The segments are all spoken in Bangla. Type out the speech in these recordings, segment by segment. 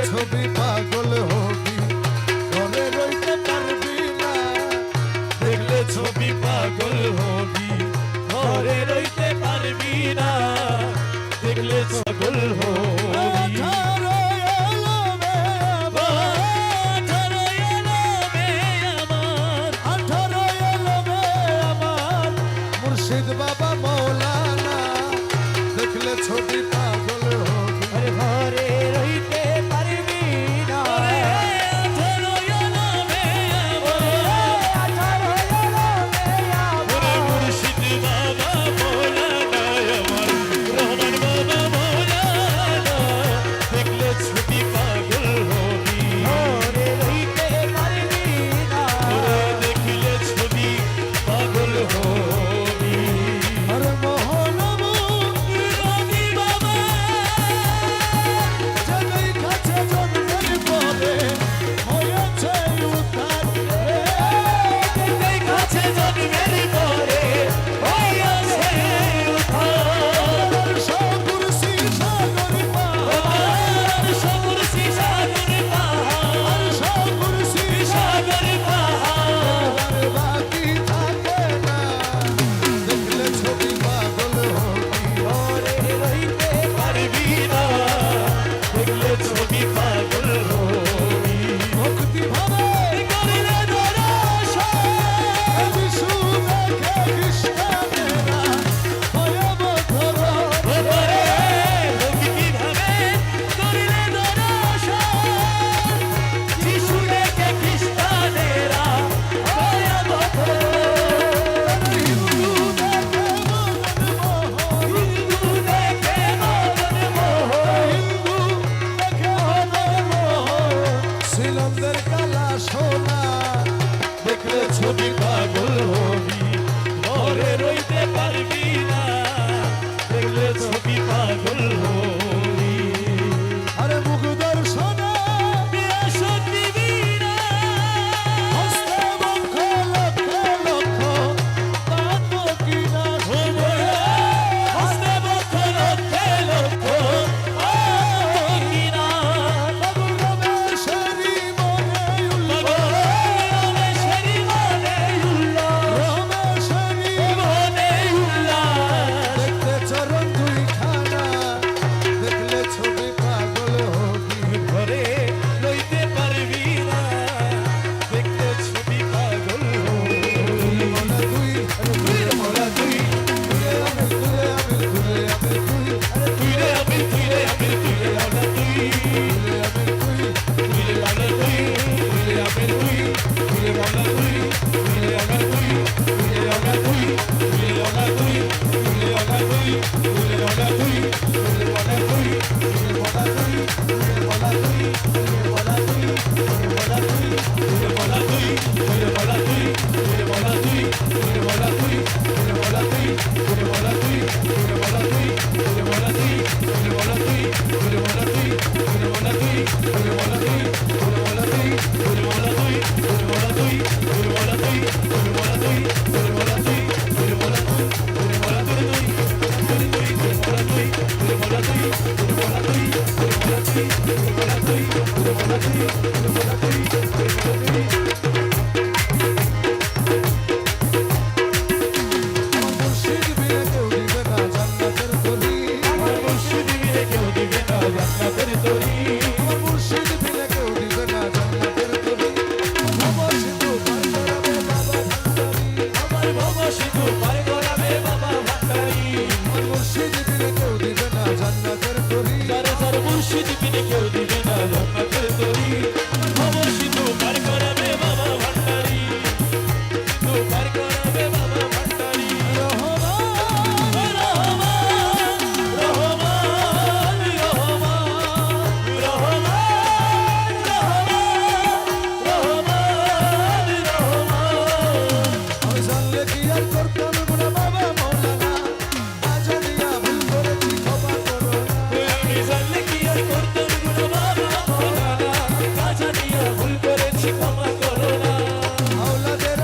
ছবি পাগল হবি ঘরে রইতে পারবি না দেখলে ছবি পাগল হবি ঘরে রইতে পারবি না দেখলে পাগল হবি মুর্শিদ বাবা মৌলানা দেখলে ছবি পাগল হবি ঘরে রইতে পারবি না মুর্শিদ বাবা মৌলানা আমার রহমান বাবা মৌলানা দেখলে ছবি পাগল হবি ঘরে রইতে পারবি না দেখলে ছবি পাগল হবি আর মোহনবু রবি বাবা জগই কাছে জন্মের পরে হয়েছে উদ্ধার জগই কাছে জন্মের পরে হয়েছে উদ্ধার সকুরসি সাগর পাহাড় সকুরসি সাগর পাহাড় সকুরসি সাগর পাহাড় বাকি থাকে না দেখলে ছবি পাগল হবি ঘরে রইতে পারবি না দেখলে ছবি পাগল হবি ভক্তি ভাবে করিলে দর্শন বিষ্ণু দেখে কৃষ্ণেরা ভয়াব ধর ওরে ভক্তি ভাবে করিলে দর্শন বিষ্ণু দেখে কৃষ্ণেরা ভয়াব ধর হিন্দু দেখে মদন মোহন হিন্দু দেখে মদন মোহন হিন্দু দেখে মদন মোহন শ্রীলঙ্কার কালা সোনা দেখলে ছবি পাগল হবি ঘরে রইতে পারবি না দেখলে ছবি পাগল হবি আরে মুখ দর্শনে বিয়াসত দিবিনা হস্তে বক্ষ লক্ষ লক্ষ পাপ কিনা হবে হস্তে বক্ষ লক্ষ লক্ষ পাপ কিনা বাবু রমেশ্বরী মনে উল্লাহ রমেশ্বরী মনে উল্লাহ রমেশ্বরী মনে উল্লাহ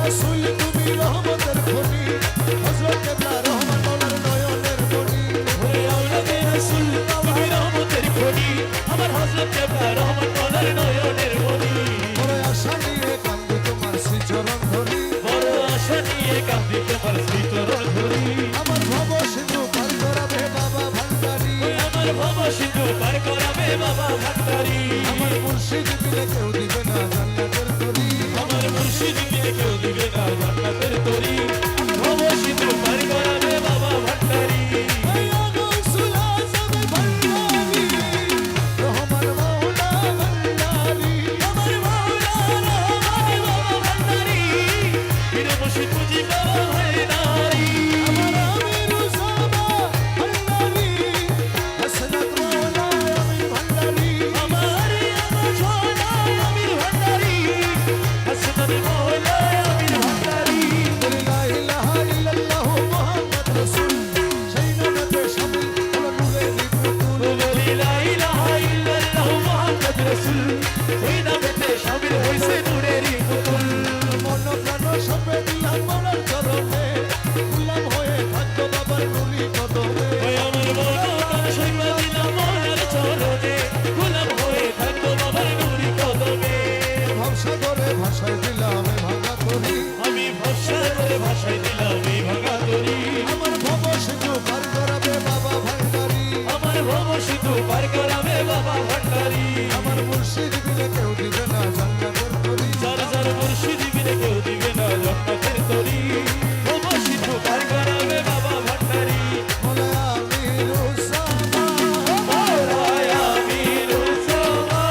রাসূল তুমি রহমতের খনি হযরত কেবলা রহমান মওলার নয়নের মনি ওরে আওলাদে রাসূল তুমি রহমতের খনি আমার হযরত কেবলা রহমান মওলার নয়নের মনি বড় আশা নিয়ে কান্দি তোমার শ্রীচরণ ধরি বড় আশা নিয়ে কাঁদি তোমার শ্রীচরণ ধরি আমার ভব সিন্ধু পার করাবে বাবা ভান্ডারি আমার ভব সিন্ধু পার করাবে বাবা ভান্ডারি আমার মুর্শিদ বিনে কেউ দিবে না জান্নাতের তরি আমার মুর্শিদ কে কেউ দিবে না জান্নাতের তরি ভব সিন্ধু পার করাবে বাবা ভান্ডারি আয়া গৌসুল আজম ভান্ডারি রহমান মওলা ভান্ডারি আমার মাওলা রহমান বাবা ভান্ডারি বীর মুর্শিদ মুজি বাবা ভান্ডারি আমার আমির উসামা ভান্ডারি হাসনাত মওলা আমির ভান্ডারি আমার সোনা আমির ভান্ডারি হাসনাত মাওলা আমির ভান্ডারি লা ইলাহা ইল্লাল্লাহু মুহাম্মদ রাসূল সেই নামেতে শামিল হলো নূরের পুতুল বলি লা ইলাহা ইল্লাল্লাহু মুহাম্মদ রাসূল ওই নামেতে শামিল হইছে নূরেরই পুতুল মন প্রাণ সপে দিলাম মনের চরণে গুলাম হয়ে থাকতো বাবার নুলি কদমে ওই আমার মন সইবা দিলাম মনের চরণে গোলাম হয়ে থাকবো বাবার নূরি কদমে ভবসাগরে ভাষায় দিলাম ভাঙা তরি আমি ভরসা করে ভাষায় দিলাম এই ভাঙা তরি আমার ভব সিন্ধু পার করাবে বাবা ভান্ডারি আমার ভব সিন্ধু পার করাবে বাবা ভান্ডারি আমার মুর্শিদ বিনে কেউ দিবে না জান্নাতের তরি যার যার মুর্শিদ বিনে কেউ দিবে না জান্নাতের তরি ভব সিন্ধু পার করাবে বাবা ভান্ডারি বলে আমির উসামা মাওলায় আমির উসামা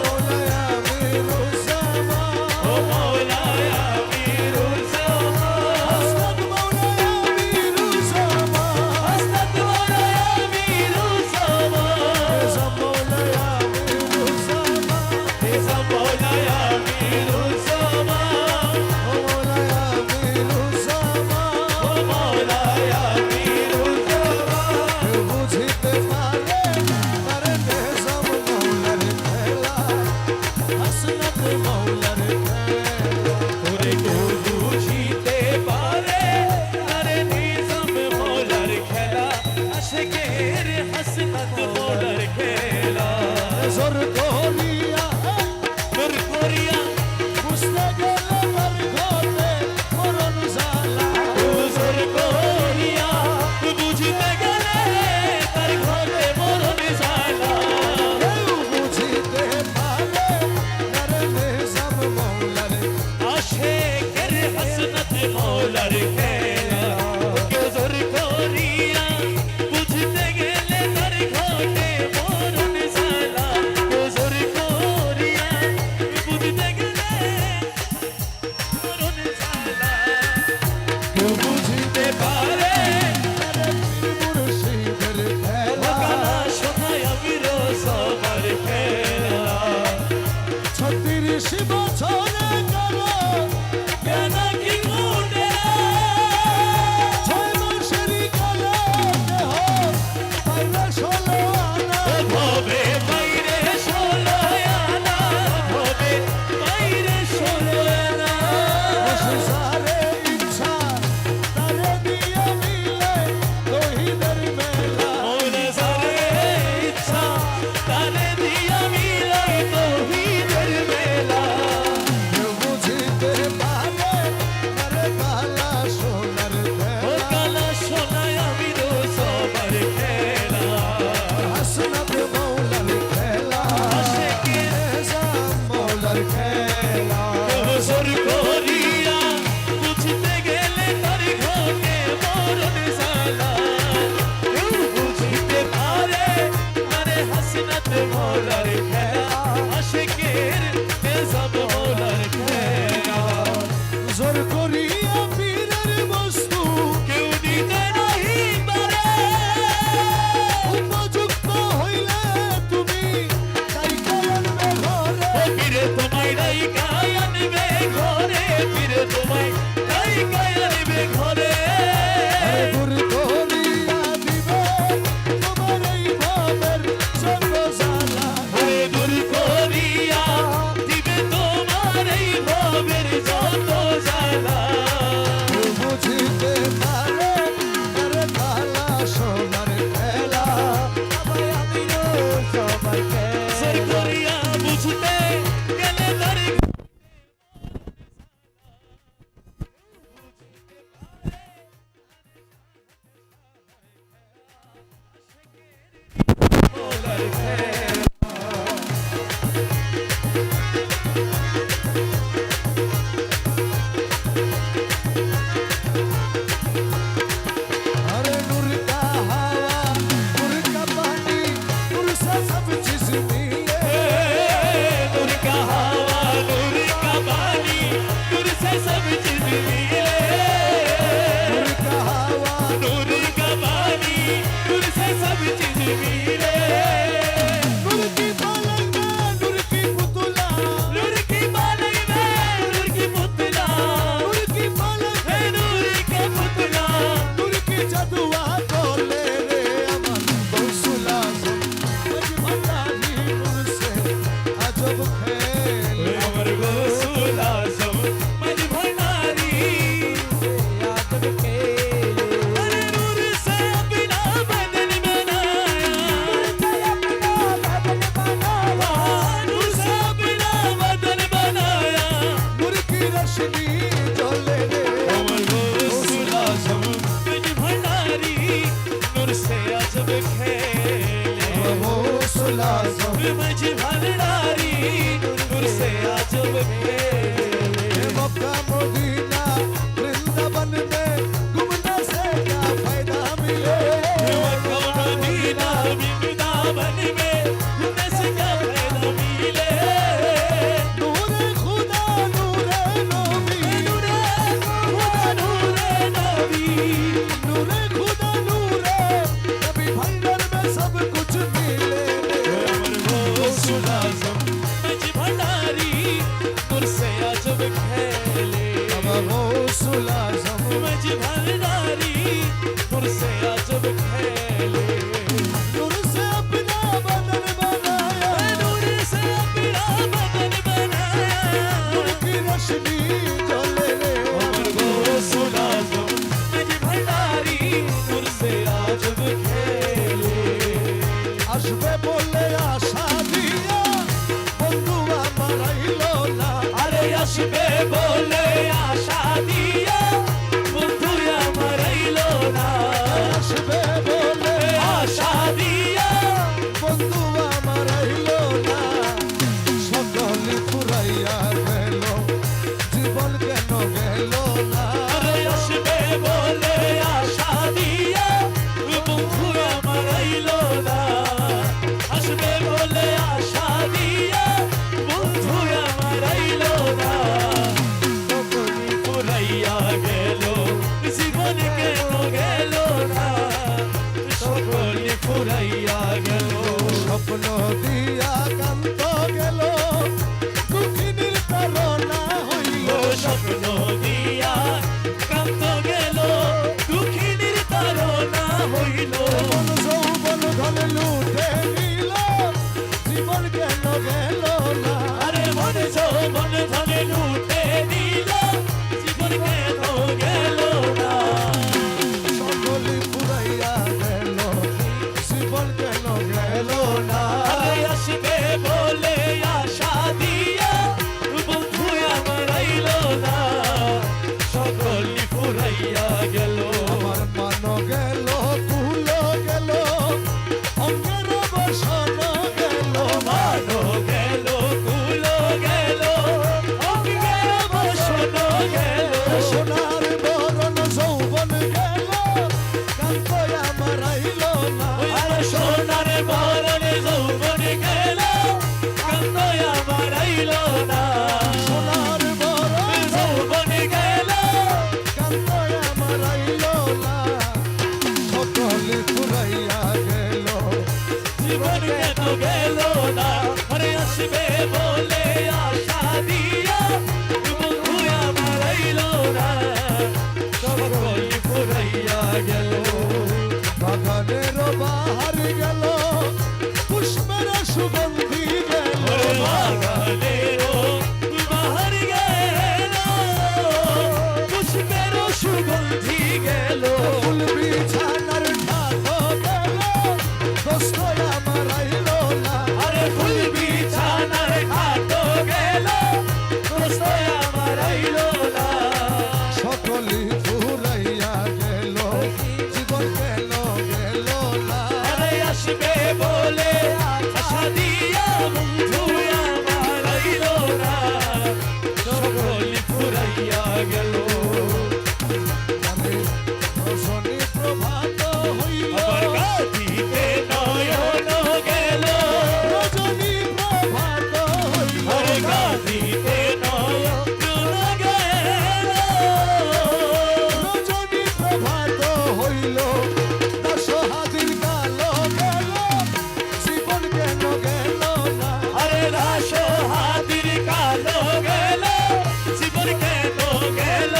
বলে আমির উসামা ও মাওলায় আমির উসামা হাসনাত মওলা আমির উসামা হাসনাত মাওলায় আমির উসামা এসব মওলা আমির উসামা এসা মাওলায় আমির উসামা ও মওলা আমির উসামা ও মাওলায় আমির উসামা কেউ বুঝিতে পারে তারে দেশম মওলার খেলা হাসনাত মওলার খেলা ওরে কেউ বুঝিতে পারে আরে নিজাম মৌলার খেলা আশিকের হাসনাত মৌলার খেলা জোর করিয়া তোর করিয়া বুঝতে গেলে তার ঘরে মরণ জ্বালা তোর করিয়া বুঝিতে গেলে তার ঘরে মরণ জ্বালা কেউ বুঝিতে পারে তারে দেশম মওলার আশিকের হাসনাত মৌলার খেলা কেউ জোর করিয়া বুঝতে গেলে তার ঘরে মরণ জ্বালা কেউ জোর করিয়া বুঝতে গেলে মরণ জ্বালা কেউ বুঝতে পারে তারে পীর মুর্শিদের খেলা কালা শোনায় আমি রসবার খেলা 36 বছরে কালো কেন কি মুডে 6 মাসেরই কালো দেহ পাইলা 16 আনা ভবে বাইরে ষোলয়ানা ভবে বাইরে ষোলয়ানা সারে ইচ্ছা তারে দিয়ে মিলে তহিদের মেলা মনে সারে ইচ্ছা তানে দিয়া মিলাই তহিদের মেলা কেউ বুঝিতে পারে তারে কালা সোনার ও খেলা কালা শোনায় আমি রসবার খেলা হাসনাত মওলার খেলা আশিকের নিজাম মওলার খেলা জোর করিয়া বুঝতে গেলে তার ঘটে মরণ জ্বালা কেউ বুঝতে পারে আরে হাসনাত মৌলার খেলা আশিকের নিজাম মৌলার খেলা জোর করিয়া পীরের বস্তু কেউ দিতে নাহি পারে উপযুক্ত হইলে তুমি তাই আনবে ঘরে ও পীরে তোমায় ডাইকা আনবে ঘরে পীরে তোমায় ডাইকা আনবে ঘরে দূর করিয়া দিবে তোমার এই ভাবের সর্ব জ্বালা হরে দূর করিয়া দিবে তোমার এই ভবের যত गौसुल आजम मजी भंडारी नूर से अजब खेले नूर से अपना बदन बनाया नूर से अपना बदन बनाया नूर की रोशनी जले रे उमर गौसुल आजम मजी भंडारी नूर से अजब खेले আসবে বলে আশা দিয়া বন্ধু আমার আইলো না আরে আসবে বলে আশা দিয়া বন্ধু আমার আইলো না আসবে বলে আশা দিয়া বন্ধু আমার আইলো না সকলে ফুরাইয়া গেল জীবন কেন গেল না আরে আসবে বলে আশা দিয়া বন্ধু আমার আইলো না আসবে বলে আশা দিয়া বন্ধু আমার আইলো না তখনই ফুরাইয়া গেল জীবন কেন গেল না সকলে ফুরাইয়া গেল স্বপ্ন দিয়া কান্ত গেল দুঃখিনীর তারা হইল ও স্বপ্ন দিয়া কান্ত গেল দুঃখিনীর তারা হইল মন যৌবন ধন লুটে নিল জীবন কেন গেল না আরে মনে যৌবন ধনে লুটে নিল জীবন কেন গেল না সকলে ফুরাইয়া গেল জীবন কেন গেল না আরে আসবে বলে আশা দিয়া বন্ধু আমার আইল না সকলি ফুরাইয়া গেল আমার মান গেল কুল গেল অঙ্গের বসন গেল মানো গেল কুল গেল অঙ্গে বসন গেল সোনার বরণ যৌবন গেল কান্ত আমার আইল না আর সোনার বরণ যৌবন গেল কান্ত আমার আইল না সোনার বরণ যৌবন গেল কান্ত আমার আইল না সকলে ফুরাইয়া গেল জীবন কেন গেল না আরে আসবে বলে আশা দিয়া বন্ধু আমার আইল না সকলে ফুরাইয়া গেল বাগানের বাহার গেল পুষ্পের সুগন্ধি গেল বাগানেরও বাহার গেল পুষ্পের সুগন্ধি গেল ফুল বিছানার ঠাটো গেল দোস্ত আমার আইল না আরে ফুল বিছানার ঘাটো গেল দোস্ত আমার আইল না সকলে ফুরাইয়া গেল জীবন কেন গেল না আরে আসবে বলে আশা দিয়া বন্ধু আমার আইল না সকলি ফুরাইয়া গেল আমি রজনী প্রভাত হইল আবার গাধিতে নয়ন গেল রজনী প্রভাত হইল আর গাধিতে নয়ন গেল রজনী প্রভাত হইল দশ হাজির গাল গেল জীবন কেন গেল না আরে রাস হাতির কালো গেল জীবন কেন গেল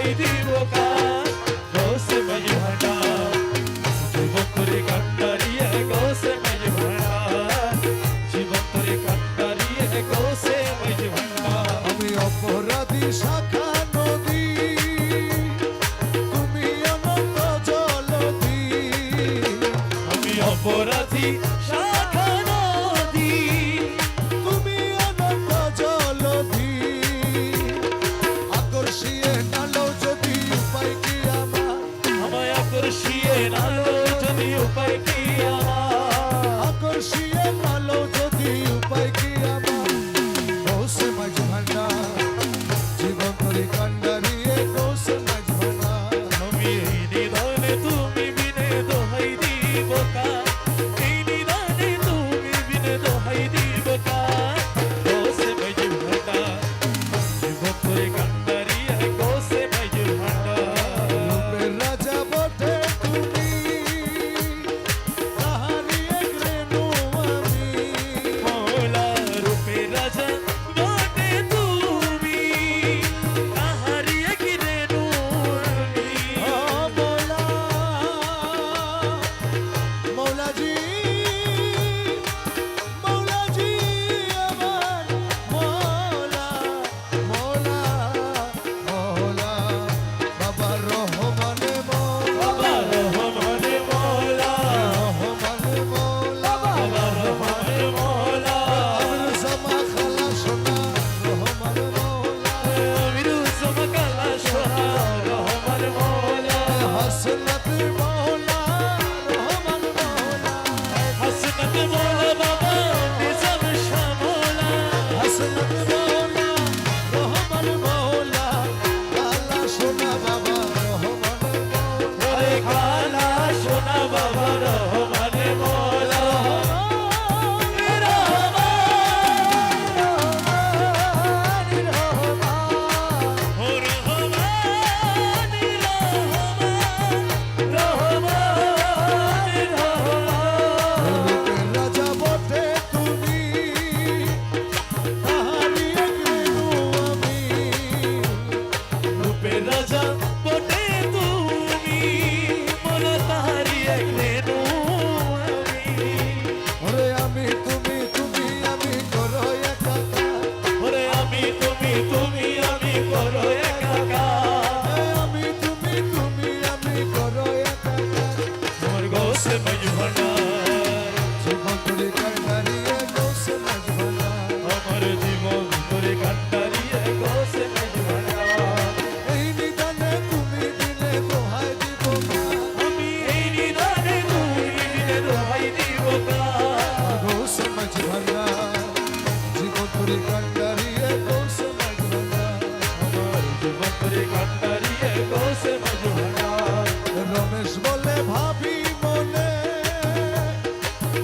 দোহাই দিব কার গোসে মাঝ ভান্ডার জীবন তোরে কান্ডারিয়ে গোসে মাঝ ভান্ডার জীবন তোরে কান্ডারিয়ে গোসে মাঝ ভান্ডার আমি অপরাধী শাখা নদী তুমি অনন্ত জলধি আমি অপরাধী শাখা নদী তুমি অনন্ত জলধি আকর্ষিয়ে নালো যদি উপায় কি আমার আমায় আকর্ষিয়ে নালো যদি উপায় কি আমার আকর্ষিয়ে নালো যদি উপায় কি আমার গোসে মাঝ ভান্ডার জীবন তোরে কান্ডারিয়ে গোসে মাঝ ভান্ডার আমি এই নিদানে তুমি বিনে দোহাই দিব কার এই নিদানে তুমি বিনে দোহাই দিব কার গোসে মাঝ ভান্ডার জীবন তোরে কান্ডারিয়ে গোসে মাঝ ভান্ডার রূপের রাজা বটে তুমি তাহারি এক রেণু আমি মৌলা রূপে রাজা বটে তুমি তাহারি এক রেণু আমি। ও মৌলা মৌলাজি মৌলাজি আমার মৌলা মৌলা মৌলা বাবা রহমানে মৌলা বাবা রহমানে মৌলা রহমানে মৌলা বাবা রহমানে মৌলা আমির জামা খালা সোনা রহমানে মৌলা আমিরু সমকালা সোনা রহমান মৌলা হাসনাত মৌলা রহমান মৌলা হাসনাত মৌলা বাবা নিজাম শাহ মৌলা হাসনাত মৌলা রহমান মৌলা কালা সোনা বাবা রহমান মৌলা ওরে কালা সোনা বাবা রহমান মৌলা ও রহমান রহমান রূপের রাজা বটে তুমি তাহারি এক রেণু আমি রূপের রাজা বটে তুমি মোরা তাহারি এক রেণু আমি ওরে আমি তুমি আমি করো একাকার ওরে আমি তুমি আমি করো একাকার আমি তুমি আমি করো একাকার মোর গোসে মাঝ ভান্ডার জীবন তোরে কান্ডারিয়ে গোসে মাঝ ভান্ডার আমার জীবন তোরে কান্ডারিয়ে গোসে মাঝ ভান্ডার এই নিদানে তুমি দিলে দোহাই দিব আমি এই নিদানে তুমি বিনে দোহাই দিব কার গোসে মাঝ ভান্ডার জীবন তোরে কান্ডারিয়ে গোসে মাঝ ভান্ডার আমার জীবন তোরে কান্ডারিয়ে গোসে মাঝ ভান্ডার রমেশ বলে ভাবি মনে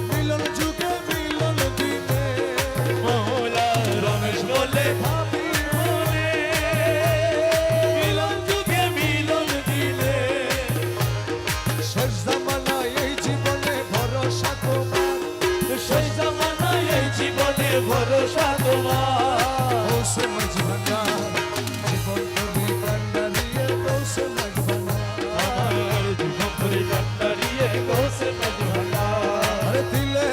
মিলন যুগে মিলন দিনে মৌলা রমেশ বলে ভাবি মনে মিলন যুগে মিলন দিলে শেষ জামানায় এই জীবনে ভরসা তোমার সেই জামানায় এই জীবনে ভরসা তোমার গোসে মাঝ ভান্ডার জীবন তোরে কান্ডারিয়ে গোসে মাঝ ভান্ডার আমার জীবন তোরে কান্ডারিয়ে গোসে মাঝ ভান্ডার আরে দিলে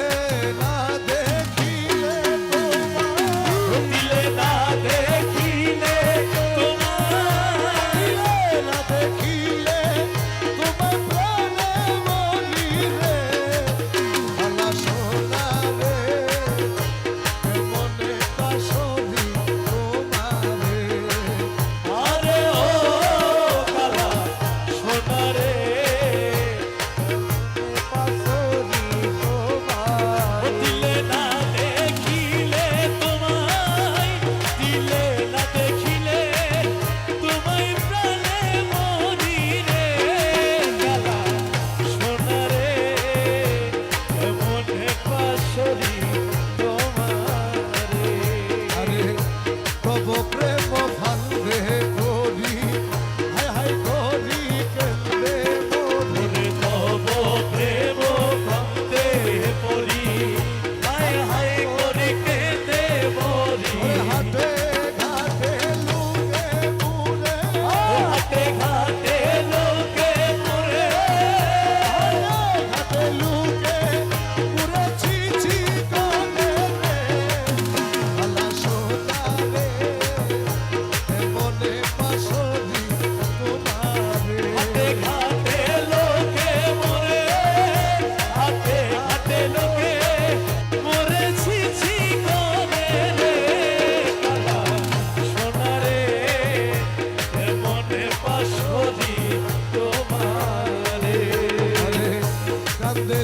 না দেখিলে তোমার দিলে না দেখিলে তোমার দিলে না দেখিলে তোমার প্রাণে মরি রে আলা সোনা রে মনে বাসনি তোমারে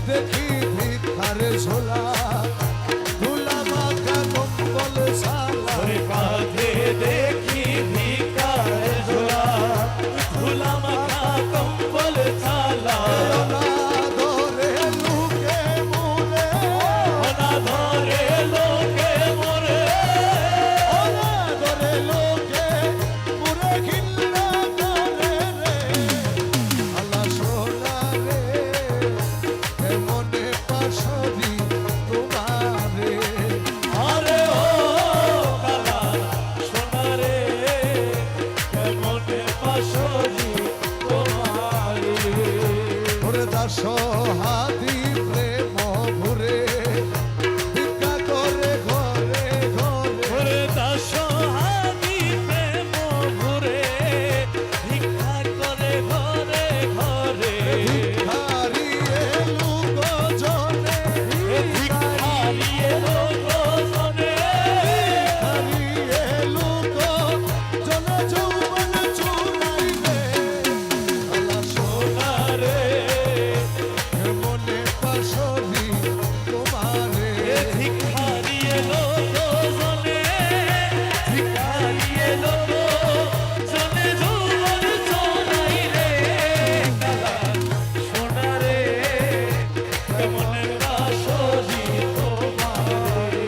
দেখি ভিক্ষারে ঝোলা ধুলা মাখা কম্বল সালা ওরে কাঁধে দেখি ভিকার ঝোলা ধুলা মাখা কম্বল ছালা ওনা ধরে লুকে মুরে ওনা ধরে লোকে মোরে ওনা ধরে লোকে মুরে ঘিন্না করে রে আল্লাহ সোনা রে কেমনে পাশরি তোমারে আরে ও কালা সোনা রে কেমনে পাশরি তোমারে ওরে দাস হাতি প্রেম ঘুরে ভিক্ষা করে ঘরে ঘরে ওরে দাস হাতি প্রেম ঘুরে ভিক্ষা করে ঘরে ঘরে হারিয়ে লুক জনে ভিক্ষারিয়ে লোকজনে হারিয়ে লুক জনে যৌবন চুরাইবে আল্লাহ সোনা রে মনে পাশরি তোমারে ভিক্ষারিয়ে লোকজনে ভিক্ষারিয়ে লোকজনে যৌবন চোরাই রে কালা সোনা রে কেমন বাসরি তোমারে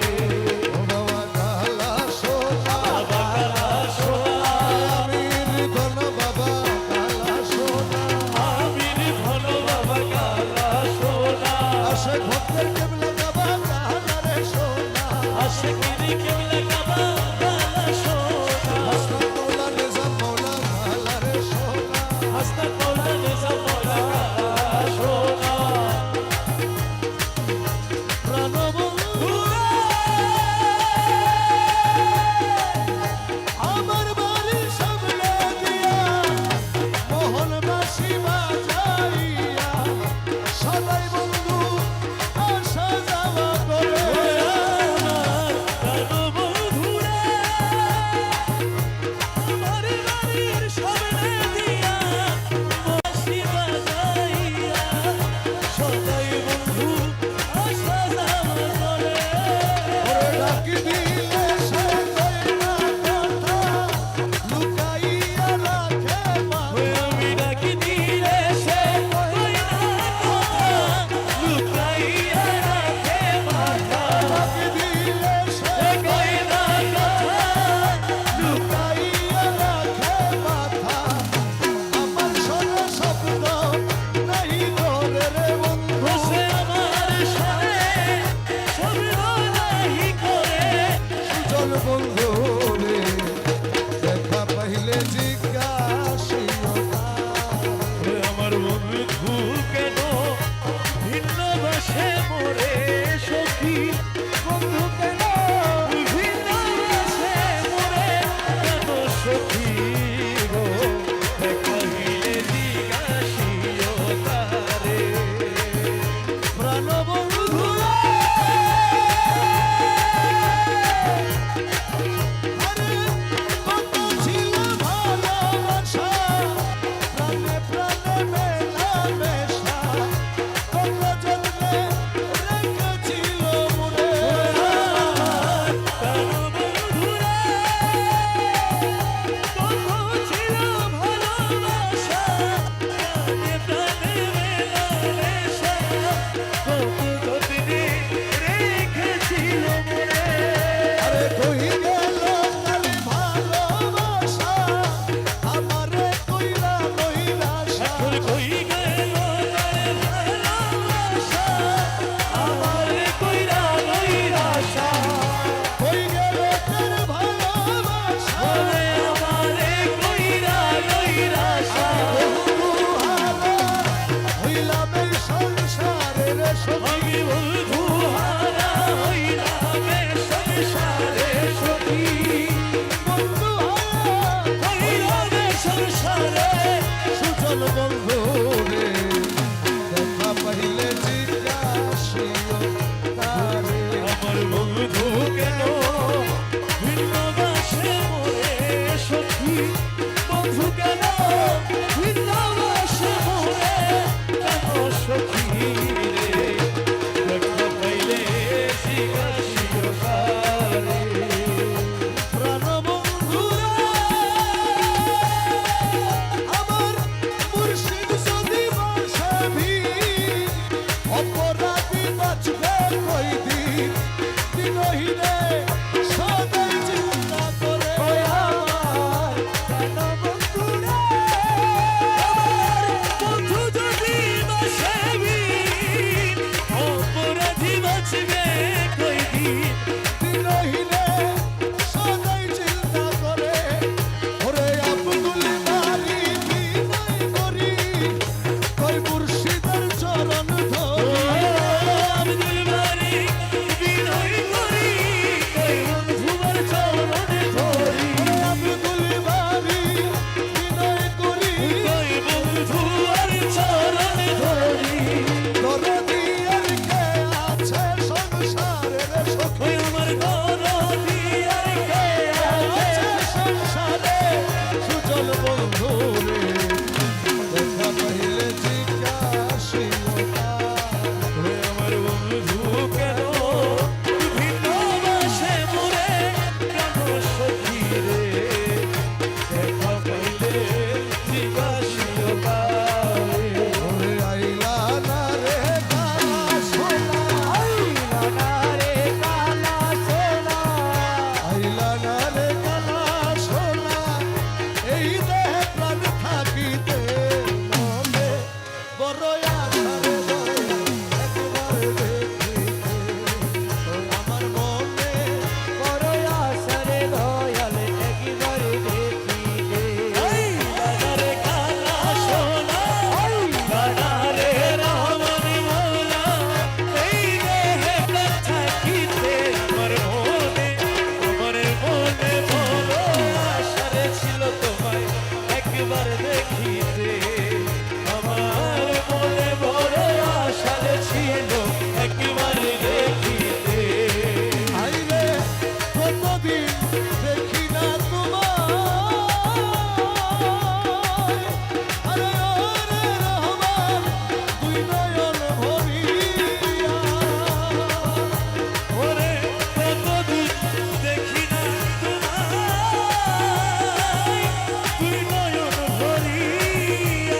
ও বাবা কালা সোনা বাবা কালা সোনা আমির ধন বাবা কালা সোনা আমির ধন বাবা কালা সোনা আসে ভক্তের কেবলা বাবা কালা রে সোনা আশিকিরি কেবলা কাবা কালা সোনা হাসনা মৌলা নিজাম মৌলা কালা রে সোনা হাসনা কোলা নিজাম মৌলা কালা সোনা প্রাণবন্ধু আমার বাড়ি সামনে দিয়া মোহনবাসী বাজাইয়া সদাই বন্ধু আসা যাওয়া করে বন্ধুরা আমার বাড়ির সামনে দিয়া বাঁশি বাজাইয়া সদাই বন্ধু আসা যাওয়া করে ওরে ডাকি দিলে সে কই না কথা লুকাইয়া রাখে বাবা আমি ডাকি দিলে সে কই না কথা লুকাইয়া রাখে মাথা ডাকি দিলে সে কই না কথা লুকাইয়া রাখে মাথা আমার সোনা শব্দ নাই করে রে বন্ধু বসে আমার সামনে শব্দ নাহি করে সুজন বন্ধু রে দেখা পাইলে জিজ্ঞাসিও না আমার বন্ধু কেন ভিন্ন বাসে মোরে সখী বন্ধু কেন ভিন্ন বাসে মোরে কেন সখী গো দেখাইলে জিজ্ঞাসিও তারে প্রাণবন্ধু আরে কত ছিল ভালোবাসা প্রাণে প্রাণে মেলামেশা কত যত্নে রেখেছিল মনে বন্ধুরা কত ছিল ভালোবাসা প্রাণে প্রাণে মেলামেশা কত যত্নে রেখেছিল মনে আরে কই গেল তার ভালোবাসা আমারে কইরা লইলা এখন কই গেল তার ভালোবাসা আমার কইরা লইরা আশা কই গেল তার ভালোবাসা ওরে আমারে কইরা লইরা আশা হইলাম এই সংসারের সখী আমি বন্ধু হারা হইলাম এ সংসারে সখী বন্ধু হইলাম এ সংসারে সুজন বন্ধু রে দেখা পাইলে জিজ্ঞাসিও তারে আমার বন্ধু কেন ভিন্ন বাসে মোরে সখী বন্ধু কেন ভিন্ন বাসে মোরে কেন সখী রে দেখিতে আমার মনে বড় আশা ছিল একবার দেখিতে আইরে কতদিন দেখি না তোমায় আরে ওরে রহমান দুই নয়ন ভরিয়া ওরে কতদিন দেখি না তোমায় তুই নয়ন ভরিয়া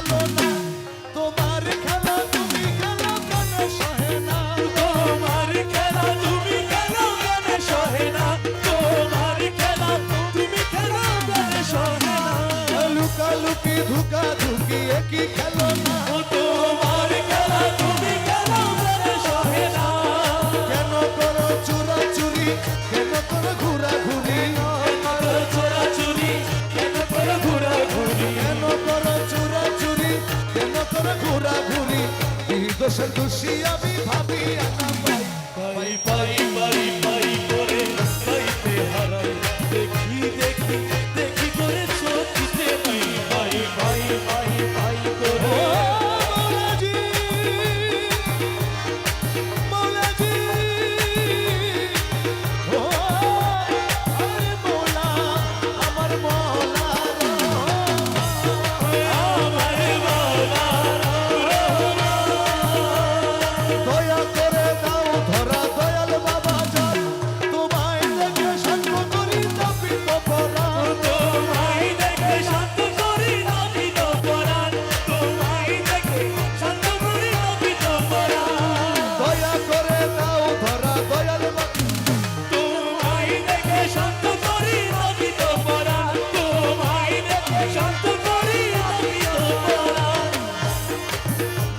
খেলো না তোমার খেলা তুমি খেলো কেন সহে না তোমার খেলা তুমি খেলো কেন সহে না তোমার খেলা তুমি খেলো কেন সহে না লুকালুকি ধুকা ধুকি একই খেলো না তোমার খেলা তুমি খেলো কেন সহে না কেন করো চুরাচুরি কেন করো ঘুরাঘুরি চোরাচুরি কেন করে ঘোরাঘুরি কেন করো চুরাচুরি কেন করো ঘুরাঘুরি এই দোষের দোষী আমি ভাবি না পাই পাই পাই পাই পাই করে পাইতে হারাই দেখি দেখি দেখি করে চোখিতে পাই পাই পাই পাই পাই ও করে মৌলাজি মৌলাজি ও আরে মৌলা আমার মৌলা আমার মাওলা দয়া করে দাও ধরা দয়াল বাবা যান তোমায় দেখে শান্ত করি তাপিত পরাণ তোমায় দেখে শান্ত করি নাবিত পরাণ তোমায় দেখে শান্ত করি নাবিত পরাণ দয়া করে দাও ধরা দয়াল বাবা তোমায় দেখে শান্ত করি নাবিত পরাণ তোমায় দেখে শান্ত করি নাবিত পরাণ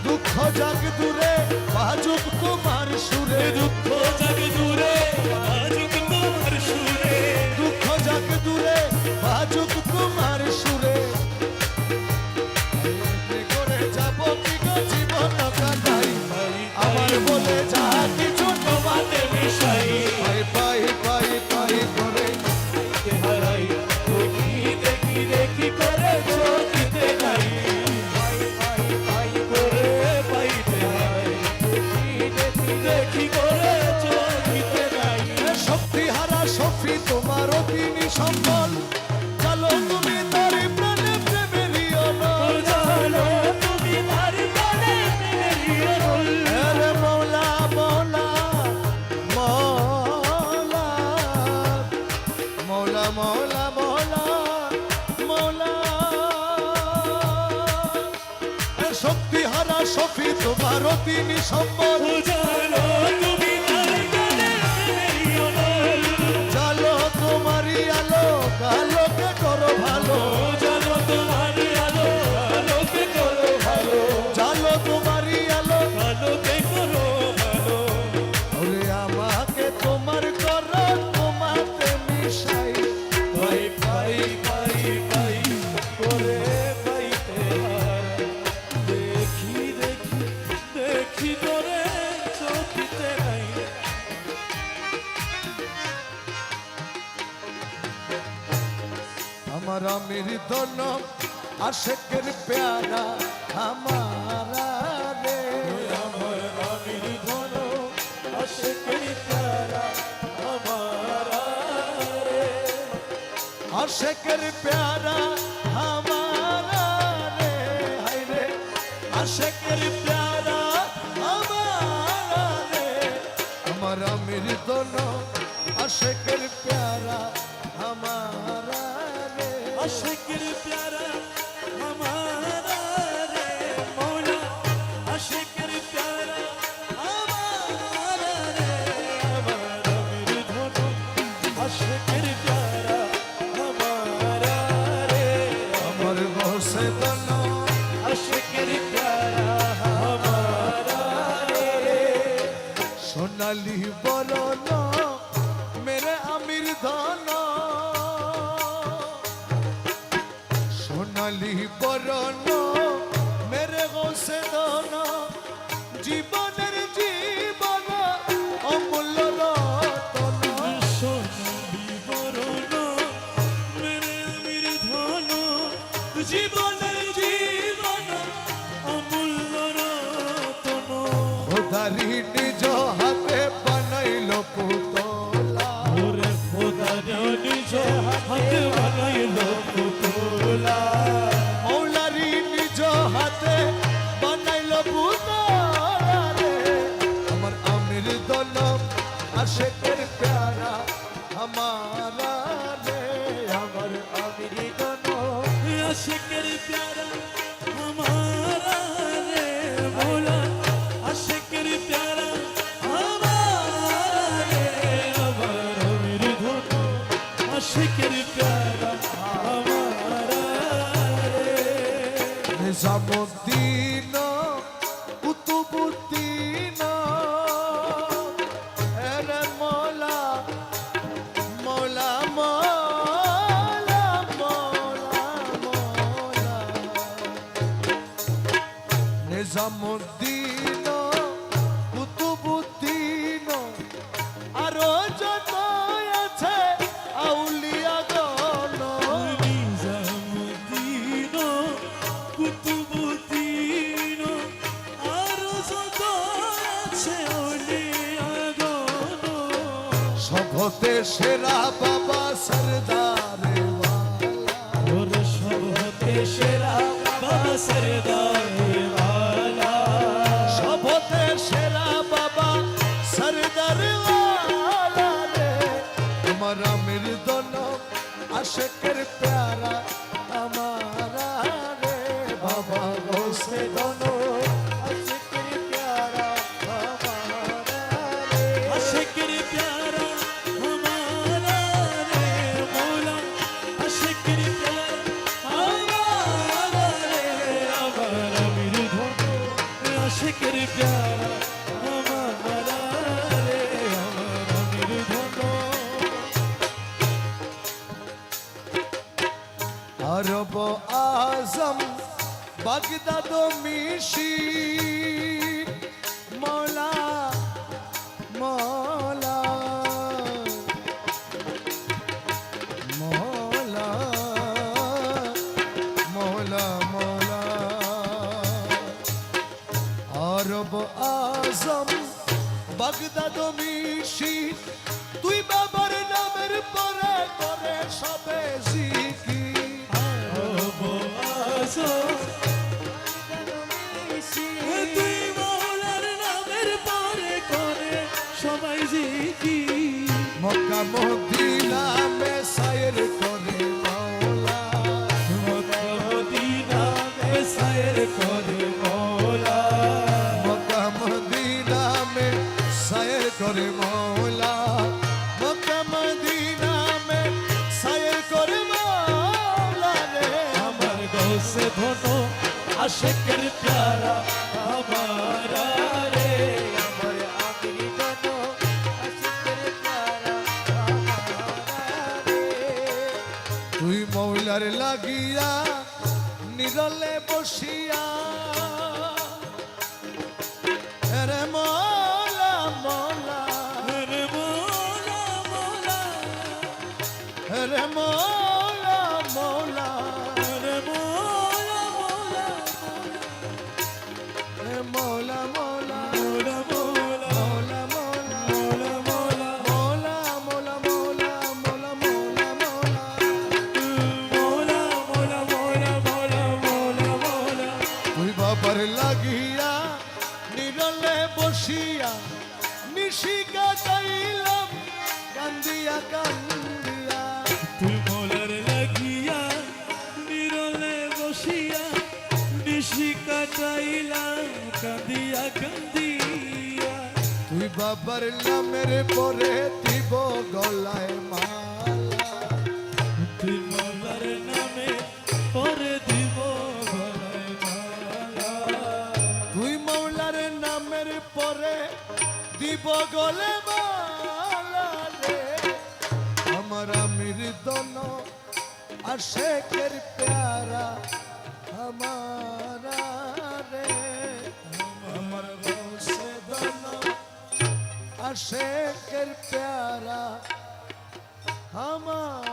দুঃখ জাগ দূরে বাজুক তোমার সুরে দুঃখ জাগ দূরে আজুক তোমার সুরে দুঃখ জাগ দূরে বাজুক তোমার সুরে করে যাব কি গো জীবন কাটাই আমার বলে যা কিছু তোমাতে মিশাই পাই পাই পাই পাই করে হারাই দেখি দেখি দেখি করে চোখিতে নাই পাই পাই পাই করে পাইতে হারাই দেখি দেখি করে চোখিতে নাই শক্তি হারা শফি তোমার অতিনি সম্বল চলো তুমি তার প্রাণে প্রেমেরই অনল জানো তুমি তার প্রাণে মেরি রোল আরে মৌলা মৌলা মৌলা মৌলা মৌলা মৌলা মৌলা শক্তি হারা শফি তোমার অতিনি সম্বল জানো তুমি তার প্রাণে মেরি রোল চলো তোমারই আলো কালোকে করো ভালো জানো তোমার আলো আলোকে করো ভালো চলো তোমারই আলো আলোকে করো ভালো ওরে আমাকে তোমার করো তোমাতে মিশাই পাই পাই পাই পাই করে পাইতে হারাই দেখি দেখি দেখি করে চোখিতে নাই আমার আমির দন আশেকের প্যারা আমারা রে আমার আমির ধন আশিকের প্যারা আমারা রে আশেকের প্যারা আমারা রে হাই রে আশেকের প্যারা আমারা রে আমার আমির দন আশেকের প্যারা আমারা রে আশিকের প্যারা আমারা রে মৌলা আশিকের প্যারা আমারা রে আমার আমির ধন আশিকের প্যারা আমারা রে আমার বসে দন আশিকের প্যারা আমারা রে সোনালি বরণ মেরে আমির ধন সোনালি বরণ মেরে গোসে ধন জীবনের জীবন অমূল্য রতন সোনালি বরণ মেরে আমির ধন জীবনের জীবন অমূল্য রতন খোদারি নিজ হাতে বানাইল পুতলা ওরে খোদা নিজ হাতে বানাইল পুতলা মৌলারি নিজ হাতে বানাইল পুতলা রে আমার আমির দল আশেকের প্যারা আমারা রে আমার আমির দল আশিকের প্যারা আমার নিজামুদ্দিন কুতুবুদ্দিন এরে মৌলা মৌলা মৌলা মৌলা মৌলা নিজামুদ্দিন কুতুবুদ্দিন আরো যত আছে আউলিয়া গণ নিজামুদ্দিন কুতুবুদ্দিন আরো যত আছে আউলিয়াগণ সভতে সেরা বাবা সরদারে ওর সব হতে সেরা বাবা সরদারে ওয়ালা সভতে সেরা বাবা সরদারে রে আমার আমির দোনো আশেকের প্যারা আমারা রে বাবা গোসে দোনো আশেকের প্যারা আমারা রে আশিকের প্যারা हमारा রে মৌলা আশিকের প্যারা हमारा রে আমার আমির ধন আশিকের প্যারা हमारा রে আমার আমির ধন আরব আজম বাগদাদ মিশি মৌলা মৌলা মৌলা মৌলা মৌলা আরব আজম বাগদাদ মিশি তুই বাবার নামের পরে করে সবে জিকির তুই মৌলার নামের পরে করে সবাই জিকির মক্কা মদিনা মে সায়ের করে মৌলা মক্কা মদিনা মে সায়ের করে মৌলা মক্কা মদিনা মে সায়ের করে মৌলা মক্কা মদিনা মে সায়ের করে মৌলা রে আমার গৌসে ধনো আশিকের প্যারা हमारा রে আমার আমির দোনো আশিকের প্যারা আমারা রে তুই মৌলার লাগিয়া নিরলে বসিয়া রে মৌলা মৌলা রে মৌলা মৌলা রে মৌলা মৌলা রে মৌলা মৌলা রে মৌলা মৌলা মৌলা মৌলা মৌলা মৌলা মৌলা মৌলা মৌলা মৌলা মৌলা মৌলা মৌলা মৌলা মৌলা মৌলা মৌলা মৌলা মৌলা তুই বাবার লাগিয়া নিরলে বসিয়া নিশি কাটাইলাম কান্দিয়া কান্দিয়া তুই মৌলার লাগিয়া নিরলে বসিয়া নিশি কাটাইলা কান্দিয়া কান্দিয়া তুই বাবার নামের পরে দিব গলায় মালা তুই মৌলার নামে পরে দিব গলায় মালা তুই মৌলার নামের পরে দিব গলে মালা রে আমার আমির দোনো আশেকের প্যারা আমারা রে আমার গোসে দোনো আশেকের প্যারা আমার